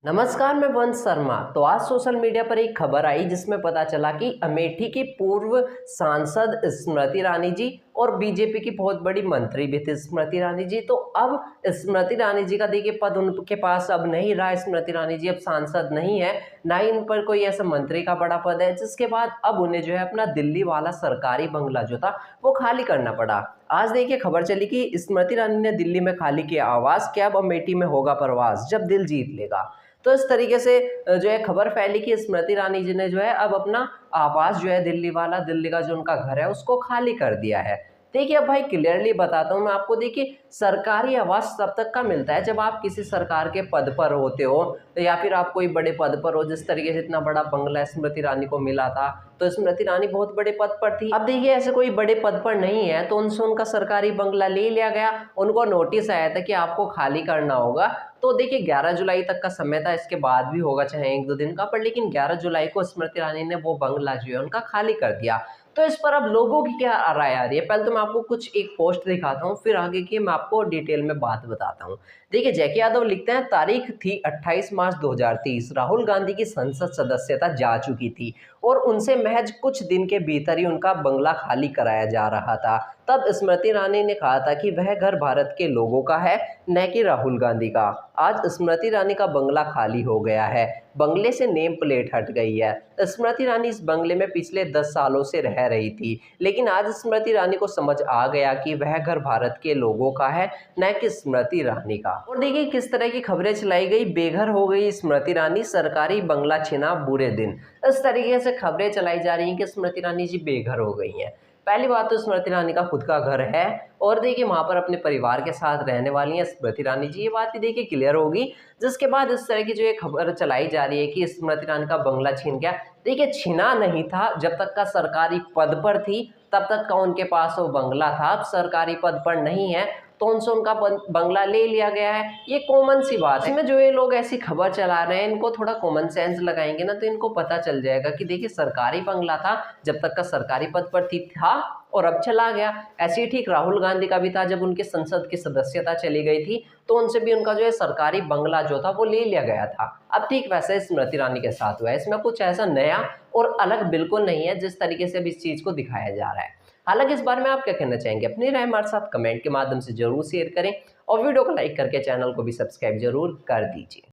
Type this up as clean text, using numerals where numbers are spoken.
नमस्कार, मैं वंश शर्मा। तो आज सोशल मीडिया पर एक खबर आई जिसमें पता चला कि अमेठी की पूर्व सांसद स्मृति ईरानी जी और बीजेपी की बहुत बड़ी मंत्री भी थी स्मृति ईरानी जी। तो अब स्मृति ईरानी जी का देखिए पद उनके पास अब नहीं रहा। स्मृति ईरानी जी अब सांसद नहीं है, ना ही इन पर कोई ऐसा मंत्री का बड़ा पद है, जिसके बाद अब उन्हें जो है अपना दिल्ली वाला सरकारी बंगला जो था वो खाली करना पड़ा। आज देखिए खबर चली कि स्मृति ईरानी ने दिल्ली में खाली किया आवास, क्या अब अमेठी में होगा प्रवास जब दिल जीत लेगा। तो इस तरीके से जो है खबर फैली कि स्मृति ईरानी जी ने जो है अब अपना आवास जो है दिल्ली वाला, दिल्ली का जो उनका घर है उसको खाली कर दिया है। देखिए अब भाई क्लियरली बताता हूँ मैं आपको। देखिए सरकारी आवास तब तक का मिलता है जब आप किसी सरकार के पद पर होते हो, या फिर आप कोई बड़े पद पर हो। जिस तरीके से इतना बड़ा बंगला स्मृति ईरानी को मिला था, तो स्मृति ईरानी बहुत बड़े पद पर थी। अब देखिए ऐसे कोई बड़े पद पर नहीं है तो उनसे उनका सरकारी बंगला ले लिया गया। उनको नोटिस आया था कि आपको खाली करना होगा। तो देखिए 11 जुलाई तक का समय था, इसके बाद भी होगा चाहे 1-2 दिन का, पर लेकिन 11 जुलाई को स्मृति ईरानी ने वो बंगला जो है उनका खाली कर दिया। तो इस पर अब लोगों की क्या राय आ रही है, पहले तो मैं आपको कुछ एक पोस्ट दिखाता हूँ, फिर आगे की मैं आपको डिटेल में बात बताता हूँ। देखिए जैकी यादव लिखते हैं, तारीख थी 28 मार्च 2030, राहुल गांधी की संसद सदस्यता जा चुकी थी और उनसे महज कुछ दिन के भीतर ही उनका बंगला खाली कराया जा रहा था। तब स्मृति ईरानी ने कहा था कि वह घर भारत के लोगों का है, न कि राहुल गांधी का। आज स्मृति ईरानी का बंगला खाली हो गया है, बंगले से नेम प्लेट हट गई है। स्मृति ईरानी इस बंगले में पिछले 10 सालों से रह रही थी, लेकिन आज स्मृति ईरानी को समझ आ गया कि वह घर भारत के लोगों का है, न कि स्मृति ईरानी का। और देखिए किस तरह की खबरें चलाई गई, बेघर हो गई स्मृति ईरानी, सरकारी बंगला छिना बुरे दिन। इस तरीके से खबरें चलाई जा रही हैं कि स्मृति ईरानी जी बेघर हो गई हैं। पहली बात तो स्मृति ईरानी का खुद का घर है और देखिए वहाँ पर अपने परिवार के साथ रहने वाली हैं स्मृति ईरानी जी, ये बात भी देखिए क्लियर होगी। जिसके बाद इस तरह की जो ये खबर चलाई जा रही है कि स्मृति ईरानी का बंगला छीन गया, देखिए छीना नहीं था। जब तक का सरकारी पद पर थी तब तक का उनके पास वो बंगला था। अब सरकारी पद पर नहीं है तो उनसे उनका बंगला ले लिया गया है। ये कॉमन सी बात है। इसमें जो ये लोग ऐसी खबर चला रहे हैं, इनको थोड़ा कॉमन सेंस लगाएंगे ना तो इनको पता चल जाएगा कि देखिए सरकारी बंगला था जब तक का सरकारी पद पर था और अब चला गया। ऐसे ही ठीक राहुल गांधी का भी था, जब उनके संसद की सदस्यता चली गई थी तो उनसे भी उनका जो है सरकारी बंगला जो था वो ले लिया गया था। अब ठीक वैसे स्मृति ईरानी के साथ हुआ है। इसमें कुछ ऐसा नया और अलग बिल्कुल नहीं है जिस तरीके से अब इस चीज को दिखाया जा रहा है। हालांकि इस बारे में आप क्या कहना चाहेंगे, अपनी राय हमारे साथ कमेंट के माध्यम से जरूर शेयर करें और वीडियो को लाइक करके चैनल को भी सब्सक्राइब जरूर कर दीजिए।